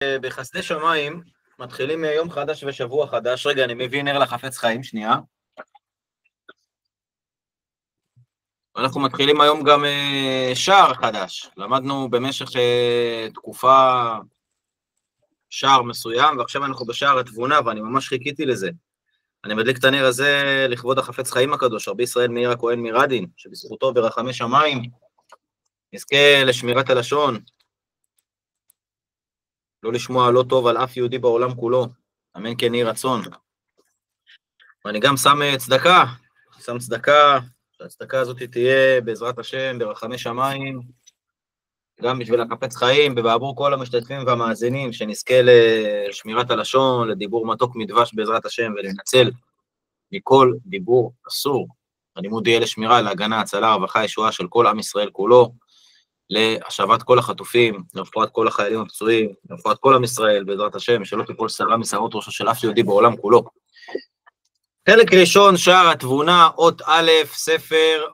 בחסדי שמיים מתחילים יום חדש ושבוע חדש. רגע, אני מביא נר לחפץ חיים, שנייה. אנחנו מתחילים היום גם שער חדש. למדנו במשך תקופה שער מסוים, ועכשיו אנחנו בשער התבונה, ואני ממש חיכיתי לזה. אני מדליק את הנר הזה לכבוד החפץ חיים הקדוש, רבי ישראל מאיר הכהן מרדין, שבזכותו ברחמי שמיים נזכה לשמירת הלשון, לא לשמוע לא טוב על אף יהודי בעולם כולו, אמן כן יהי רצון. ואני גם שם צדקה, שהצדקה הזאת תהיה בעזרת השם ברחמי שמיים, גם בשביל החפץ חיים, ובעבור כל המשתתפים והמאזינים, שנזכה לשמירת הלשון, לדיבור מתוק מדבש בעזרת השם, ולנצל מכל דיבור אסור. הלימוד יהיה לשמירה, להגנה, הצלה, רווחה, ישועה של כל עם ישראל כולו, להשבת כל החטופים, לרפואת כל החיילים הפצועים, לרפואת כל עם ישראל בעזרת השם, שלא תיפול שערה משערות ראשו של אף יהודי בעולם כולו. חלק ראשון, שער התבונה, אות א', ספר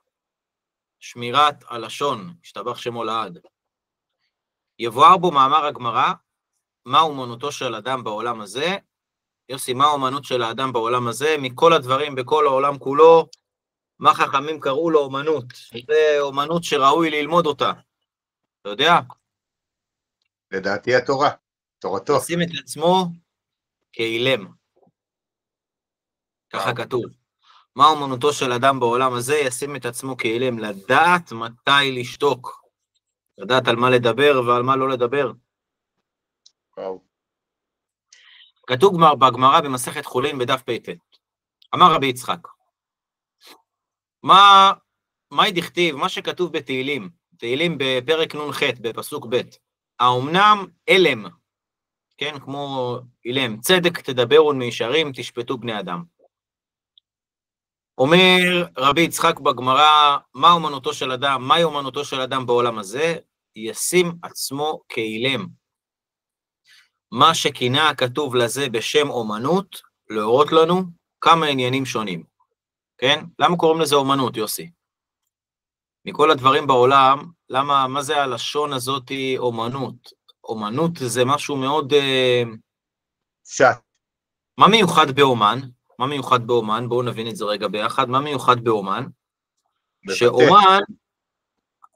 שמירת הלשון, השתבח שמו לעד. יבואר בו מאמר הגמרא, מה אומנותו של אדם בעולם הזה? יוסי, מה האומנות של האדם בעולם הזה? מכל הדברים בכל העולם כולו, מה חכמים קראו לו אומנות? זה אומנות שראוי ללמוד אותה. אתה יודע? לדעתי התורה, תורתו. לשים את עצמו כאילם. ככה כתוב. מה אומנותו של אדם בעולם הזה? ישים את עצמו כאילם, לדעת מתי לשתוק. לדעת על מה לדבר ועל מה לא לדבר. וואו. כתוב בגמרא במסכת חולין בדף פ"ט. אמר רבי יצחק, מה דכתיב, מה שכתוב בתהילים, תהילים בפרק נ"ח בפסוק ב', האומנם אלם, כן, כמו אילם, צדק תדברו מישרים, תשפטו בני אדם. אומר רבי יצחק בגמרא, מה אומנותו של אדם, מהי אומנותו של אדם בעולם הזה? ישים עצמו כאילם. מה שכינה הכתוב לזה בשם אומנות, להורות לנו כמה עניינים שונים. כן? למה קוראים לזה אומנות, יוסי? מכל הדברים בעולם, מה זה הלשון הזאת אומנות? אומנות זה משהו מאוד... קצת. מה מיוחד באומן? מה מיוחד באומן? בואו נבין את זה רגע ביחד. מה מיוחד באומן? שאומן,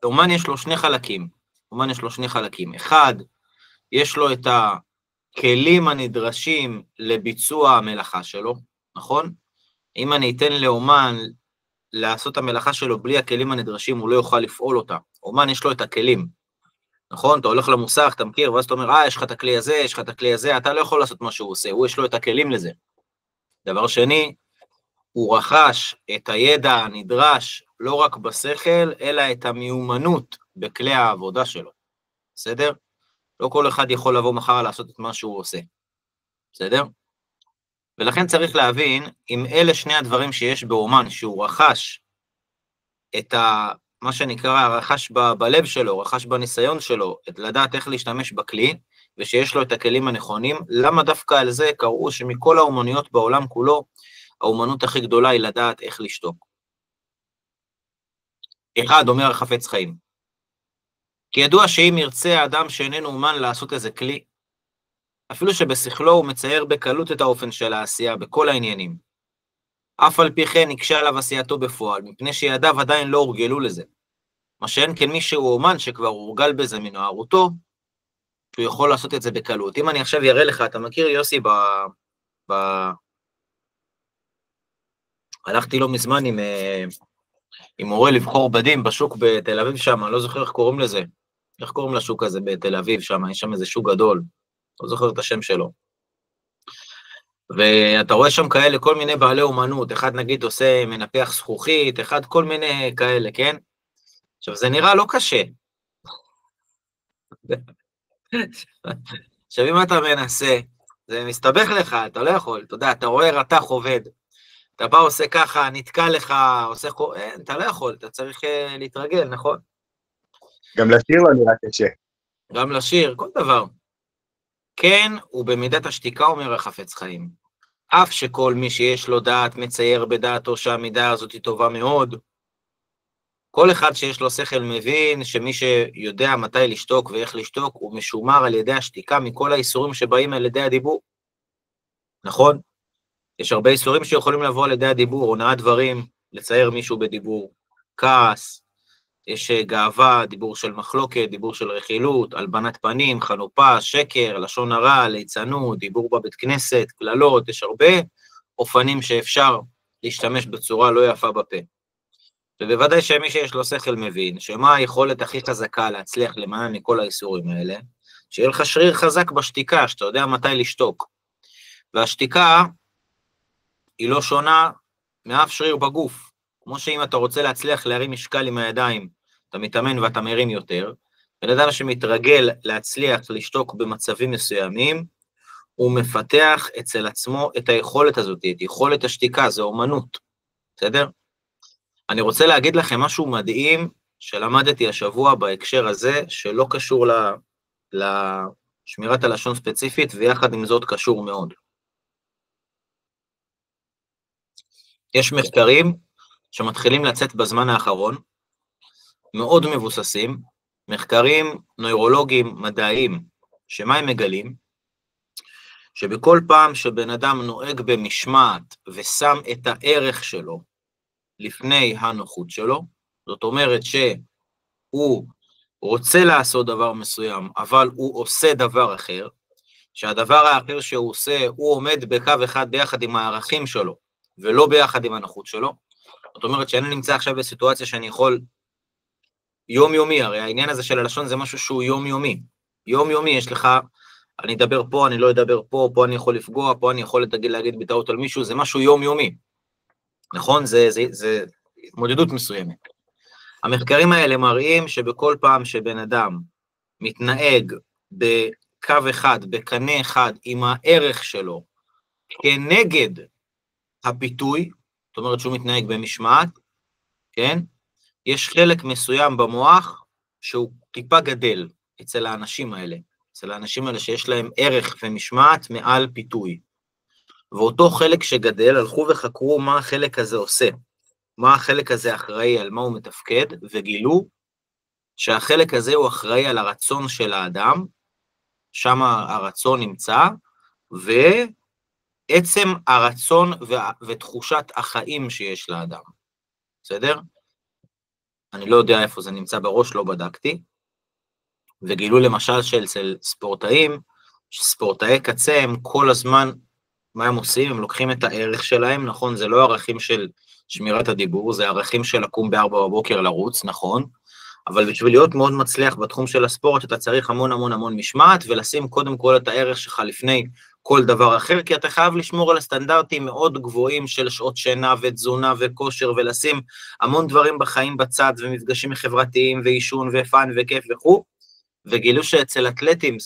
אומן יש לו שני חלקים. אומן יש לו שני חלקים. אחד, יש לו את הכלים הנדרשים לביצוע המלאכה שלו, נכון? אם אני אתן לאומן לעשות המלאכה שלו בלי הכלים הנדרשים, הוא לא יוכל לפעול אותה. אומן יש לו את הכלים, נכון? אתה הולך למוסך, אתה מכיר, ואז אתה אומר, יש לך את הכלי הזה, יש לך את הכלי הזה, אתה לא יכול לעשות מה שהוא עושה, הוא יש לו את הכלים לזה. דבר שני, הוא רכש את הידע הנדרש לא רק בשכל, אלא את המיומנות בכלי העבודה שלו. בסדר? לא כל אחד יכול לבוא מחר לעשות את מה שהוא עושה. בסדר? ולכן צריך להבין, אם אלה שני הדברים שיש באומן, שהוא רכש את מה שנקרא, רכש בלב שלו, רכש בניסיון שלו, לדעת איך להשתמש בכלי, ושיש לו את הכלים הנכונים, למה דווקא על זה קראו שמכל האומנויות בעולם כולו, האומנות הכי גדולה היא לדעת איך לשתוק. אחד, אומר החפץ חיים, כי ידוע שאם ירצה האדם שאיננו אומן לעשות איזה כלי, אפילו שבשכלו הוא מצייר בקלות את האופן של העשייה בכל העניינים, אף על פי כן יקשה עליו עשייתו בפועל, מפני שידיו עדיין לא הורגלו לזה. מה שאין כן מי שהוא אומן שכבר הורגל בזה מנוערותו, שהוא יכול לעשות את זה בקלות. אם אני עכשיו יראה לך, אתה מכיר יוסי הלכתי לא מזמן עם מורה לבחור בדים בשוק בתל אביב שם, אני לא זוכר איך קוראים לזה. איך קוראים לשוק הזה בתל אביב שם? יש שם איזה שוק גדול. לא זוכר את השם שלו. ואתה רואה שם כאלה, כל מיני בעלי אומנות, אחד נגיד עושה מנפח זכוכית, אחד כל מיני כאלה, כן? עכשיו זה נראה לא קשה. עכשיו אם אתה מנסה, זה מסתבך לך, אתה לא יכול, אתה יודע, אתה רואה רתח עובד, אתה בא עושה ככה, נתקע לך, עושה, אתה לא יכול, אתה צריך להתרגל, נכון? גם לשיר לא נראה קשה. גם לשיר, כל דבר. כן, ובמידת השתיקה אומר החפץ חיים. אף שכל מי שיש לו דעת מצייר בדעתו שהמידה הזאת היא טובה מאוד, כל אחד שיש לו שכל מבין שמי שיודע מתי לשתוק ואיך לשתוק, הוא משומר על ידי השתיקה מכל האיסורים שבאים על ידי הדיבור. נכון? יש הרבה איסורים שיכולים לבוא על ידי הדיבור, הונאת דברים, לצייר מישהו בדיבור, כעס, יש גאווה, דיבור של מחלוקת, דיבור של רכילות, הלבנת פנים, חנופה, שקר, לשון הרע, ליצנות, דיבור בבית כנסת, כללות, יש הרבה אופנים שאפשר להשתמש בצורה לא יפה בפה. ובוודאי שמי שיש לו שכל מבין, שמה היכולת הכי חזקה להצליח למען מכל האיסורים האלה, שיהיה לך שריר חזק בשתיקה, שאתה יודע מתי לשתוק. והשתיקה היא לא שונה מאף שריר בגוף. כמו שאם אתה רוצה להצליח להרים משקל עם הידיים, אתה מתאמן ואתה מרים יותר, בן אדם שמתרגל להצליח לשתוק במצבים מסוימים, הוא מפתח אצל עצמו את היכולת הזאת, את יכולת השתיקה, זה אומנות, בסדר? אני רוצה להגיד לכם משהו מדהים שלמדתי השבוע בהקשר הזה, שלא קשור לשמירת הלשון ספציפית, ויחד עם זאת קשור מאוד. יש מחקרים שמתחילים לצאת בזמן האחרון, מאוד מבוססים, מחקרים נוירולוגיים מדעיים, שמה הם מגלים? שבכל פעם שבן אדם נוהג במשמעת ושם את הערך שלו לפני הנוחות שלו, זאת אומרת שהוא רוצה לעשות דבר מסוים, אבל הוא עושה דבר אחר, שהדבר האחר שהוא עושה, הוא עומד בקו אחד ביחד עם הערכים שלו, ולא ביחד עם הנוחות שלו. זאת אומרת שאני נמצא עכשיו בסיטואציה שאני יכול יומיומי, הרי העניין הזה של הלשון זה משהו שהוא יומיומי. יומיומי יש לך, אני אדבר פה, אני לא אדבר פה, פה אני יכול לפגוע, פה אני יכול להגיד בטעות על מישהו, זה משהו יומיומי. נכון? זה התמודדות מסוימת. המחקרים האלה מראים שבכל פעם שבן אדם מתנהג בקו אחד, בקנה אחד, עם הערך שלו, כנגד הפיתוי, זאת אומרת שהוא מתנהג במשמעת, כן? יש חלק מסוים במוח שהוא טיפה גדל אצל האנשים האלה, שיש להם ערך ומשמעת מעל פיתוי. ואותו חלק שגדל, הלכו וחקרו מה החלק הזה עושה, מה החלק הזה אחראי, על מה הוא מתפקד, וגילו שהחלק הזה הוא אחראי על הרצון של האדם, שם הרצון נמצא, ועצם הרצון ותחושת החיים שיש לאדם. בסדר? אני לא יודע איפה זה נמצא בראש, לא בדקתי, וגילו למשל שאצל ספורטאים, שספורטאי קצה הם כל הזמן, מה הם עושים? הם לוקחים את הערך שלהם, נכון? זה לא ערכים של שמירת הדיבור, זה ערכים של לקום ב4 בבוקר לרוץ, נכון? אבל בשביל להיות מאוד מצליח בתחום של הספורט, אתה צריך המון המון המון משמעת, ולשים קודם כל את הערך שלך לפני כל דבר אחר, כי אתה חייב לשמור על הסטנדרטים מאוד גבוהים של שעות שינה ותזונה וכושר, ולשים המון דברים בחיים בצד, ומפגשים חברתיים ואישון ופן וכיף וכו', וגילו שאצל אתלטים,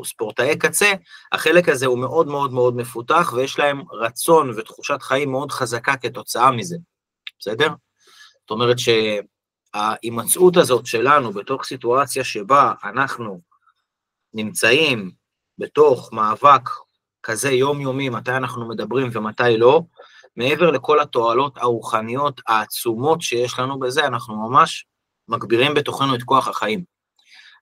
ספורטאי קצה, החלק הזה הוא מאוד מאוד מאוד מפותח, ויש להם רצון ותחושת חיים מאוד חזקה כתוצאה מזה, בסדר? זאת אומרת שההימצאות הזאת שלנו בתוך סיטואציה שבה אנחנו נמצאים בתוך מאבק כזה יומיומי, מתי אנחנו מדברים ומתי לא, מעבר לכל התועלות הרוחניות העצומות שיש לנו בזה, אנחנו ממש מגבירים בתוכנו את כוח החיים.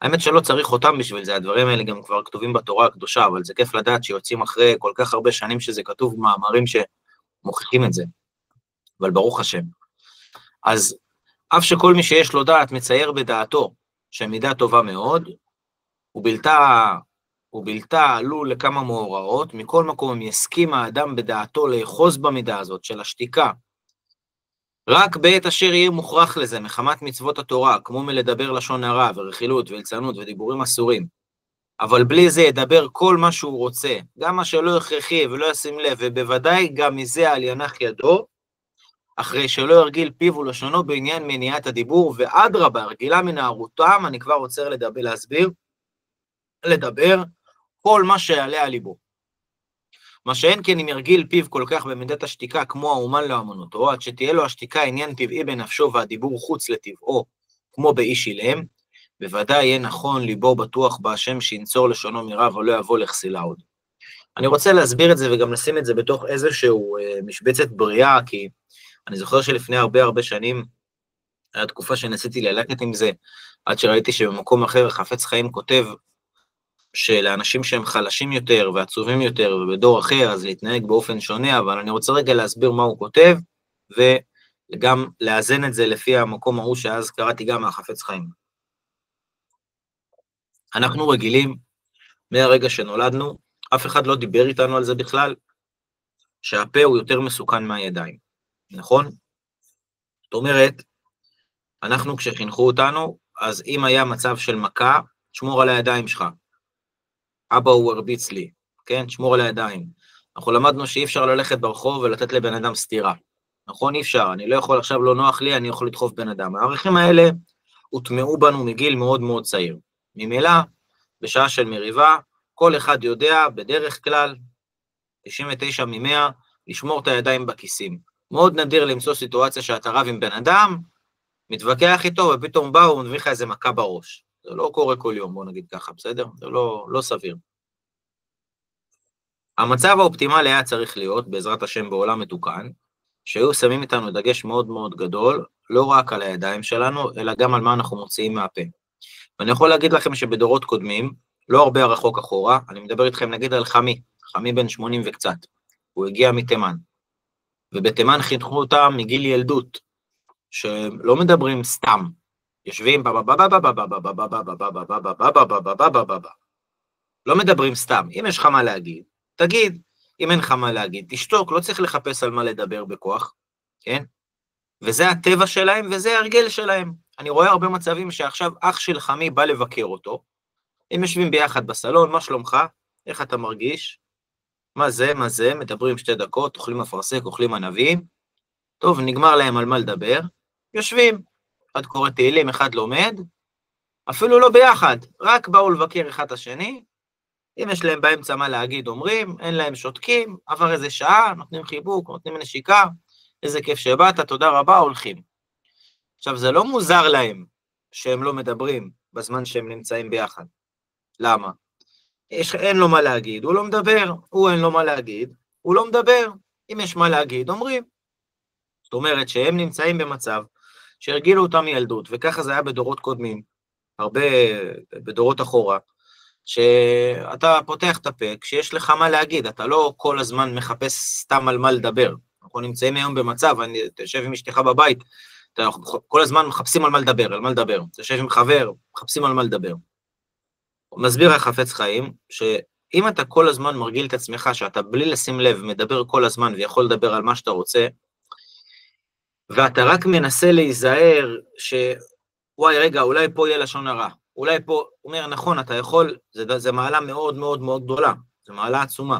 האמת שלא צריך אותם בשביל זה, הדברים האלה גם כבר כתובים בתורה הקדושה, אבל זה כיף לדעת שיוצאים אחרי כל כך הרבה שנים שזה כתוב במאמרים שמוכיחים את זה, אבל ברוך השם. אז אף שכל מי שיש לו דעת מצייר בדעתו שמידה טובה מאוד, הוא בלתה עלו לכמה מאורעות, מכל מקום יסכים האדם בדעתו לאחוז במידה הזאת של השתיקה, רק בעת אשר יהיה מוכרח לזה, מחמת מצוות התורה, כמו מלדבר לשון הרע ורכילות וליצנות ודיבורים אסורים, אבל בלי זה ידבר כל מה שהוא רוצה, גם מה שלא הכרחי ולא ישים לב, ובוודאי גם מזה על ינח ידו, אחרי שלא ירגיל פיו ולשונו בעניין מניעת הדיבור, ואדרבה, הרגילה מנערותם, אני כבר רוצה לדבר כל מה שיעלה על ליבו. מה שאין כן אם ירגיל פיו כל כך במידת השתיקה כמו האומן לאמנותו, עד שתהיה לו השתיקה עניין טבעי בנפשו והדיבור חוץ לטבעו, כמו באיש אילם, בוודאי יהיה נכון ליבו בטוח בהשם שינצור לשונו מרע ולא יבוא לכסילה עוד. אני רוצה להסביר את זה וגם לשים את זה בתוך איזשהו משבצת בריאה, כי אני זוכר שלפני הרבה שנים היה תקופה שניסיתי ללכת עם זה, עד שראיתי שבמקום אחר חפץ חיים כותב, שלאנשים שהם חלשים יותר ועצובים יותר ובדור אחר, אז להתנהג באופן שונה, אבל אני רוצה רגע להסביר מה הוא כותב, וגם לאזן את זה לפי המקום ההוא שאז קראתי גם מהחפץ חיים. אנחנו רגילים, מהרגע שנולדנו, אף אחד לא דיבר איתנו על זה בכלל, שהפה הוא יותר מסוכן מהידיים, נכון? זאת אומרת, אנחנו כשחינכו אותנו, אז אם היה מצב של מכה, תשמור על הידיים שלך. אבא הוא הרביץ לי, כן? תשמור על הידיים. אנחנו למדנו שאי אפשר ללכת ברחוב ולתת לבן אדם סתירה. נכון? אי אפשר, אני לא יכול עכשיו, לא נוח לי, אני יכול לדחוף בן אדם. הערכים האלה הוטמעו בנו מגיל מאוד מאוד צעיר. ממילא, בשעה של מריבה, כל אחד יודע, בדרך כלל, 99 מ-100, לשמור את הידיים בכיסים. מאוד נדיר למצוא סיטואציה שאתה רב עם בן אדם, מתווכח איתו, ופתאום בא, הוא מביא לך איזה מכה בראש. זה לא קורה כל יום, בוא נגיד ככה, בסדר? זה לא סביר. המצב האופטימלי היה צריך להיות, בעזרת השם בעולם מתוקן, שהיו שמים איתנו דגש מאוד מאוד גדול, לא רק על הידיים שלנו, אלא גם על מה אנחנו מוציאים מהפה. ואני יכול להגיד לכם שבדורות קודמים, לא הרבה רחוק אחורה, אני מדבר איתכם נגיד על חמי בן 80 וקצת, הוא הגיע מתימן, ובתימן חינכו אותם מגיל ילדות, שלא מדברים סתם, יושבים לא מדברים סתם, אם יש לך מה להגיד, תגיד, אם אין לך מה להגיד, תשתוק, לא צריך לחפש על מה לדבר בכוח, כן? וזה הטבע שלהם, וזה ההרגל שלהם. אני רואה הרבה מצבים שעכשיו אח של חמי בא לבקר אותו, הם יושבים ביחד בסלון, מה שלומך? איך אתה מרגיש? מה זה? מדברים 2 דקות, אוכלים אפרסק, אוכלים ענבים, טוב, נגמר להם על מה לדבר, יושבים, אחד קורא תהילים, אחד לומד, אפילו לא ביחד, רק באו לבקר אחד את השני, אם יש להם באמצע מה להגיד, אומרים, אין להם שותקים, עבר איזה שעה, נותנים חיבוק, נותנים נשיקה, איזה כיף שבאת, תודה רבה, הולכים. עכשיו, זה לא מוזר להם שהם לא מדברים בזמן שהם נמצאים ביחד. למה? אין לו מה להגיד, הוא לא מדבר, אין לו מה להגיד, הוא לא מדבר, אם יש מה להגיד, אומרים. זאת אומרת שהם נמצאים במצב שהרגילו אותם מילדות, וככה זה היה בדורות קודמים, הרבה בדורות אחורה, שאתה פותח את הפה, כשיש לך מה להגיד, אתה לא כל הזמן מחפש סתם על מה לדבר. אנחנו נמצאים היום במצב, אתה יושב עם אשתך בבית, אתה כל הזמן מחפשים על מה לדבר, אתה יושב עם חבר, מחפשים על מה לדבר. מסביר החפץ חיים, שאם אתה כל הזמן מרגיל את עצמך, שאתה בלי לשים לב, מדבר כל הזמן, ויכול לדבר על מה שאתה רוצה, ואתה רק מנסה להיזהר, וואי רגע, אולי פה יהיה לשון הרע, אולי פה, הוא אומר, נכון, אתה יכול, זה מעלה מאוד מאוד מאוד גדולה, זה מעלה עצומה,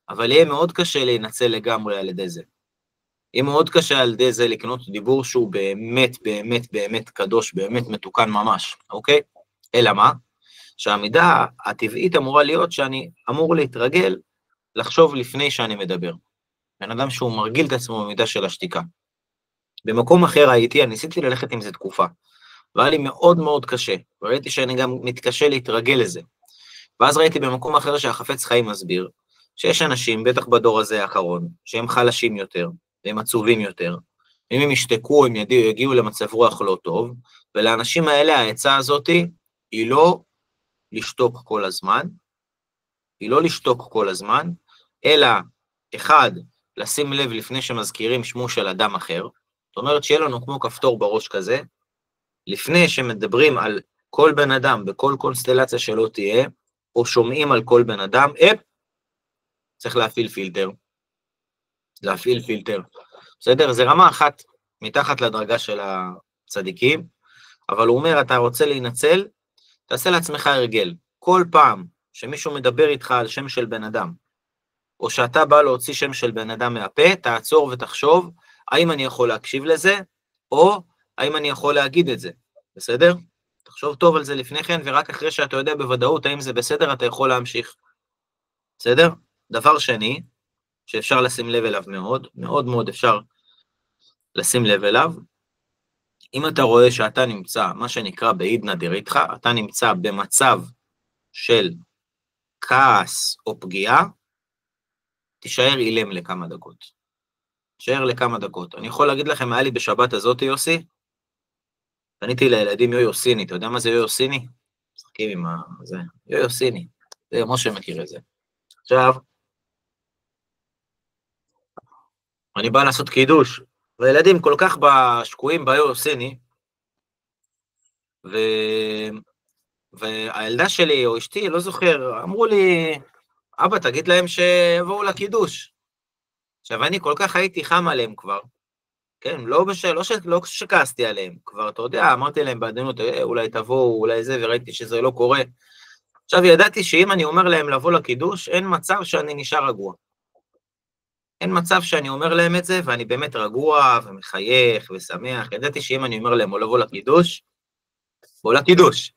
אבל יהיה מאוד קשה להינצל לגמרי על ידי זה. יהיה מאוד קשה על ידי זה לקנות דיבור שהוא באמת, באמת, באמת קדוש, באמת מתוקן ממש, אוקיי? אלא מה? שהמידה הטבעית אמורה להיות שאני אמור להתרגל לחשוב לפני שאני מדבר. בן אדם שהוא מרגיל את עצמו במידה של השתיקה. במקום אחר הייתי, אני ניסיתי ללכת עם זה תקופה, והיה לי מאוד מאוד קשה, וראיתי שאני גם מתקשה להתרגל לזה. ואז ראיתי במקום אחר שהחפץ חיים מסביר, שיש אנשים, בטח בדור הזה האחרון, שהם חלשים יותר, והם עצובים יותר, אם הם ישתקו, הם יגיעו למצב רוח לא טוב, ולאנשים האלה העצה הזאת היא לא לשתוק כל הזמן, אלא אחד, לשים לב לפני שמזכירים שמו של אדם אחר, זאת אומרת שיהיה לנו כמו כפתור בראש כזה, לפני שמדברים על כל בן אדם, בכל קונסטלציה שלא תהיה, או שומעים על כל בן אדם, צריך להפעיל פילטר. בסדר? זה רמה אחת מתחת לדרגה של הצדיקים, אבל הוא אומר, אתה רוצה להינצל, תעשה לעצמך הרגל. כל פעם שמישהו מדבר איתך על שם של בן אדם, או שאתה בא להוציא שם של בן אדם מהפה, תעצור ותחשוב, האם אני יכול להקשיב לזה, או האם אני יכול להגיד את זה. בסדר? תחשוב טוב על זה לפני כן, ורק אחרי שאתה יודע בוודאות האם זה בסדר, אתה יכול להמשיך. בסדר? דבר שני, שאפשר לשים לב אליו מאוד, מאוד מאוד אפשר לשים לב אליו, אם אתה רואה שאתה נמצא, מה שנקרא בעידנא דריתחא, אתה נמצא במצב של כעס או פגיעה, תישאר אילם לכמה דקות. תישאר לכמה דקות. אני יכול להגיד לכם, היה לי בשבת הזאת, יוסי, קניתי לילדים יו-יו סיני, אתה יודע מה זה יו-יו סיני? משחקים עם זה, יו-יו סיני, זה משה מכיר את זה. עכשיו, אני בא לעשות קידוש, והילדים כל כך שקועים ביו-יו סיני, והילדה שלי או אשתי, לא זוכר, אמרו לי, אבא, תגיד להם שיבואו לקידוש. עכשיו, אני כל כך הייתי חם עליהם כבר, כן, לא שכעסתי עליהם, כבר, אתה יודע, אמרתי להם בעדינות, אולי תבואו, אולי זה, וראיתי שזה לא קורה. עכשיו, ידעתי שאם אני אומר להם לבוא לקידוש, אין מצב שאני נשאר רגוע. אין מצב שאני אומר להם את זה, ואני באמת רגוע ומחייך ושמח. ידעתי שאם אני אומר להם או לבוא לקידוש, בוא לקידוש.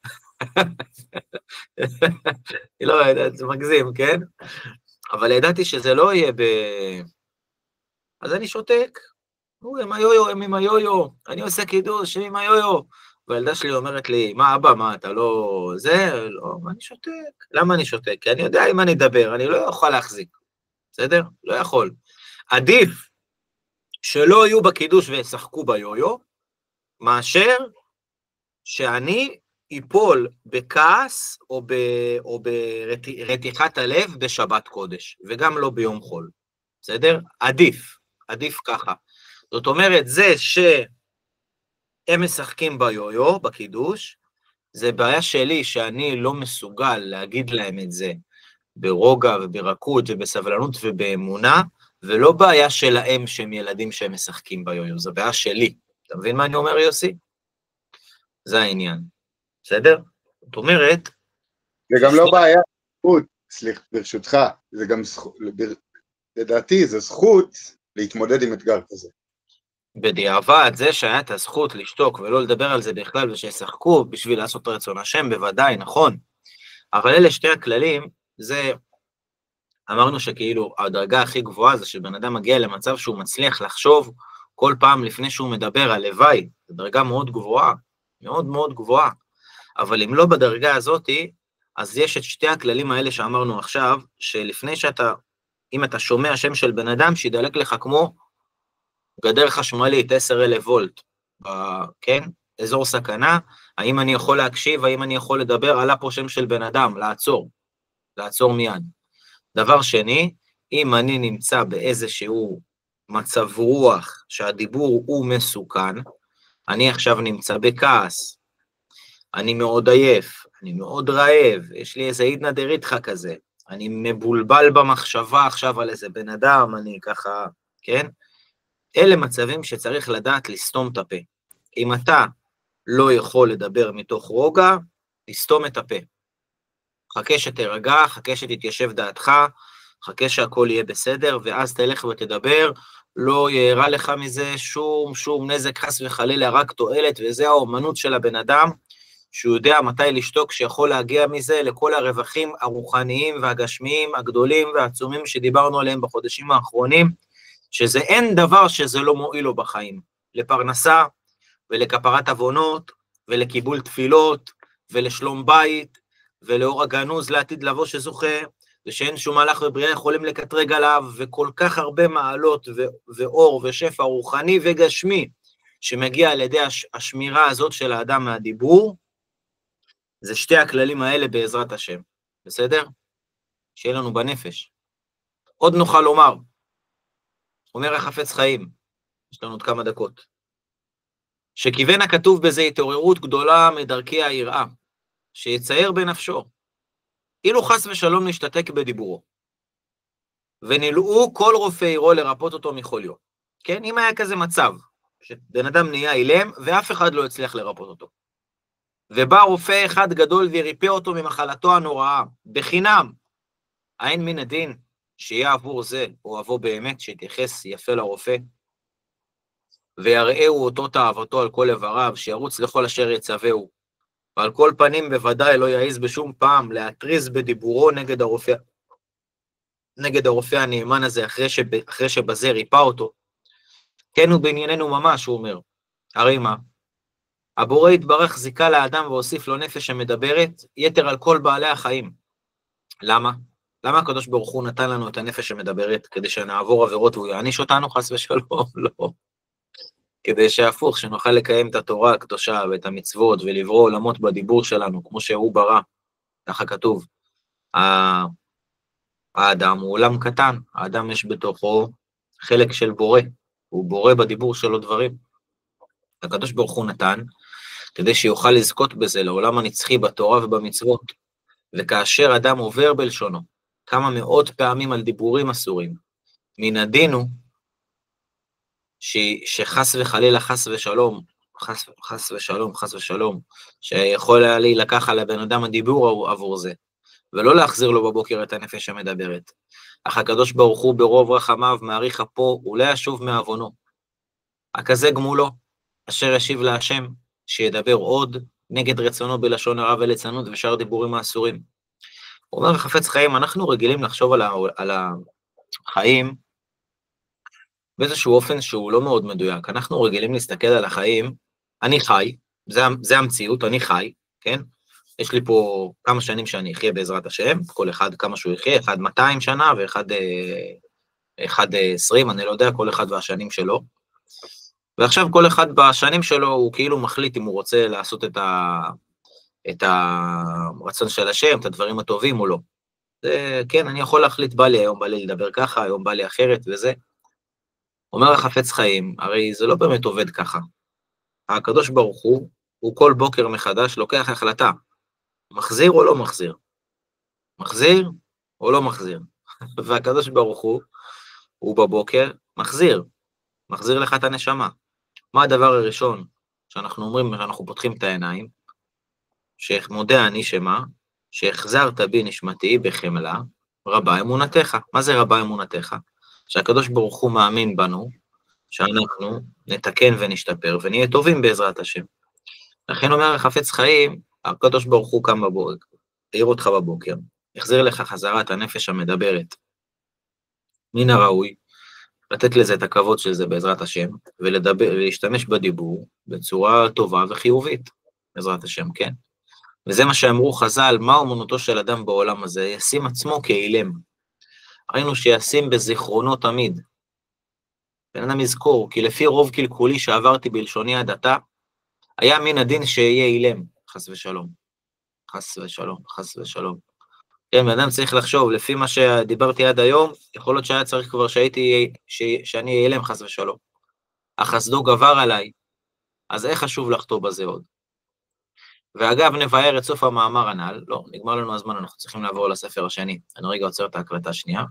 לא יודעת, זה מגזים, כן? אבל ידעתי שזה לא יהיה אז אני שותק. הם עם היו-יו, אני עושה קידוש, הם עם היו-יו. והילדה שלי אומרת לי, מה אבא, מה אתה לא... זה, לא, אני שותק. למה אני שותק? כי אני יודע אם אני אדבר, אני לא יכול להחזיק. בסדר? לא יכול. עדיף שלא יהיו בקידוש וישחקו ביו-יו, מאשר שאני איפול בכעס או ברתיחת הלב בשבת קודש, וגם לא ביום חול. בסדר? עדיף ככה. זאת אומרת, זה שהם משחקים ביו-יו, בקידוש, זה בעיה שלי שאני לא מסוגל להגיד להם את זה ברוגע וברכות ובסבלנות ובאמונה, ולא בעיה שלהם שהם ילדים שהם משחקים ביו-יו, זה בעיה שלי. אתה מבין מה אני אומר, יוסי? זה העניין. בסדר? זאת אומרת... זה גם לא בעיה, זכות, סליחה, ברשותך, זה גם זכות, לדעתי זה זכות להתמודד עם אתגר כזה. בדיעבד, זה שהיה את הזכות לשתוק ולא לדבר על זה בכלל ושישחקו בשביל לעשות רצון השם, בוודאי, נכון. אבל אלה שתי הכללים, זה, אמרנו שכאילו הדרגה הכי גבוהה זה שבן אדם מגיע למצב שהוא מצליח לחשוב כל פעם לפני שהוא מדבר על לוואי, זו דרגה מאוד גבוהה, מאוד מאוד גבוהה. אבל אם לא בדרגה הזאת, אז יש את שתי הכללים האלה שאמרנו עכשיו, שלפני שאתה, אם אתה שומע שם של בן אדם, שידלק לך כמו גדר חשמלית, 10,000 וולט, כן? אזור סכנה, האם אני יכול להקשיב, האם אני יכול לדבר, עלה פה שם של בן אדם, לעצור מיד. דבר שני, אם אני נמצא באיזשהו מצב רוח, שהדיבור הוא מסוכן, אני עכשיו נמצא בכעס, אני מאוד עייף, אני מאוד רעב, יש לי איזה עידנא דריתחא כזה, אני מבולבל במחשבה עכשיו על איזה בן אדם, אני ככה, כן? אלה מצבים שצריך לדעת לסתום את הפה. אם אתה לא יכול לדבר מתוך רוגע, לסתום את הפה. חכה שתרגע, חכה שתתיישב דעתך, חכה שהכל יהיה בסדר, ואז תלך ותדבר, לא יראה לך מזה שום נזק חס וחלילה, רק תועלת, וזה האומנות של הבן אדם, שהוא יודע מתי לשתוק, שיכול להגיע מזה לכל הרווחים הרוחניים והגשמיים הגדולים והעצומים שדיברנו עליהם בחודשים האחרונים, שזה אין דבר שזה לא מועיל לו בחיים, לפרנסה ולכפרת עוונות ולקיבול תפילות ולשלום בית ולאור הגנוז לעתיד לבוא שזוכה, ושאין שום מלאך ובריאה יכולים לקטרג עליו, וכל כך הרבה מעלות ואור ושפע רוחני וגשמי שמגיע על ידי השמירה הזאת של האדם מהדיבור, זה שתי הכללים האלה בעזרת השם, בסדר? שיהיה לנו בנפש. עוד נוכל לומר, אומר החפץ חיים, יש לנו עוד כמה דקות, שכיוון הכתוב בזה התעוררות גדולה מדרכי היראה, שיצייר בנפשו, אילו חס ושלום נשתתק בדיבורו, ונלאו כל רופא עירו לרפות אותו מחוליו. כן, אם היה כזה מצב, שבן אדם נהיה אילם, ואף אחד לא הצליח לרפות אותו. ובא רופא אחד גדול וריפא אותו ממחלתו הנוראה, בחינם, אין מן הדין שיהיה עבור זה, או עבור באמת, שיתייחס יפה לרופא, ויראהו אותו תאוותו על כל איבריו, שירוץ לכל אשר יצווהו, ועל כל פנים בוודאי לא יעיז בשום פעם להתריז בדיבורו נגד הרופא הנאמן הזה, אחרי שבזה ריפא אותו. כן, הוא בענייננו ממש, הוא אומר. הרי מה? הבורא יתברך זיקה לאדם והוסיף לו נפש שמדברת, יתר על כל בעלי החיים. למה? למה הקדוש ברוך הוא נתן לנו את הנפש שמדברת, כדי שנעבור עבירות והוא יעניש אותנו, חס ושלום? לא. כדי שהפוך, שנוכל לקיים את התורה הקדושה ואת המצוות ולברוא עולמות בדיבור שלנו, כמו שהוא ברא, ככה כתוב. האדם הוא עולם קטן, האדם יש בתוכו חלק של בורא, הוא בורא בדיבור שלו דברים. הקדוש ברוך הוא נתן, כדי שיוכל לזכות בזה לעולם הנצחי בתורה ובמצוות, וכאשר אדם עובר בלשונו, כמה מאות פעמים על דיבורים אסורים, מן הדין הוא, שחס וחלילה, חס ושלום, שיכול היה להילקח על הבן אדם הדיבור עבור זה, ולא להחזיר לו בבוקר את הנפש המדברת. אך הקדוש ברוך הוא ברוב רחמיו מעריך אפו, אולי אשוב מעוונו. הכזה גמולו, אשר ישיב להשם, שידבר עוד נגד רצונו בלשון הרע וליצנות ושאר דיבורים האסורים. הוא אומר חפץ חיים, אנחנו רגילים לחשוב על החיים באיזשהו אופן שהוא לא מאוד מדויק. אנחנו רגילים להסתכל על החיים, אני חי, זה המציאות, אני חי, כן? יש לי פה כמה שנים שאני אחיה בעזרת השם, כל אחד כמה שהוא יחיה, אחד 200 שנה ואחד 20, אני לא יודע, כל אחד והשנים שלו. ועכשיו כל אחד בשנים שלו הוא כאילו מחליט אם הוא רוצה לעשות את הרצון של השם, את הדברים הטובים או לא. זה, כן, אני יכול להחליט, בא לי היום, בא לי לדבר ככה, היום בא לי אחרת וזה. אומר החפץ חיים, הרי זה לא באמת עובד ככה. הקדוש ברוך הוא כל בוקר מחדש לוקח החלטה, מחזיר או לא מחזיר? מחזיר או לא מחזיר? והקדוש ברוך הוא בבוקר מחזיר לך את הנשמה. מה הדבר הראשון שאנחנו אומרים, שאנחנו פותחים את העיניים? שמודה אני שמה, שהחזרת בי נשמתי בחמלה, רבה אמונתך. מה זה רבה אמונתך? שהקדוש ברוך הוא מאמין בנו, שאנחנו נתקן ונשתפר ונהיה טובים בעזרת השם. לכן אומר החפץ חיים, הקדוש ברוך הוא קם בבוקר, העיר אותך בבוקר, החזיר לך חזרה את הנפש המדברת. מן הראוי לתת לזה את הכבוד של זה בעזרת השם, ולהשתמש בדיבור בצורה טובה וחיובית, בעזרת השם, כן? וזה מה שאמרו חז"ל, מה אמונתו של אדם בעולם הזה? ישים עצמו כאילם. ראינו שישים בזיכרונו תמיד. בן אדם יזכור, כי לפי רוב קלקולי שעברתי בלשוני עד עתה, היה מן הדין שיהיה אילם, חס ושלום. חס ושלום, חס ושלום. כן, בן אדם צריך לחשוב, לפי מה שדיברתי עד היום, יכול להיות שהיה צריך כבר שאני אהיה אילם, חס ושלום. החסדו גבר עליי, אז איך חשוב לחטוא בזה עוד? ואגב, נבהר את סוף המאמר הנ"ל, לא, נגמר לנו הזמן, אנחנו צריכים לעבור לספר השני. אני רגע עוצר את ההקלטה שנייה.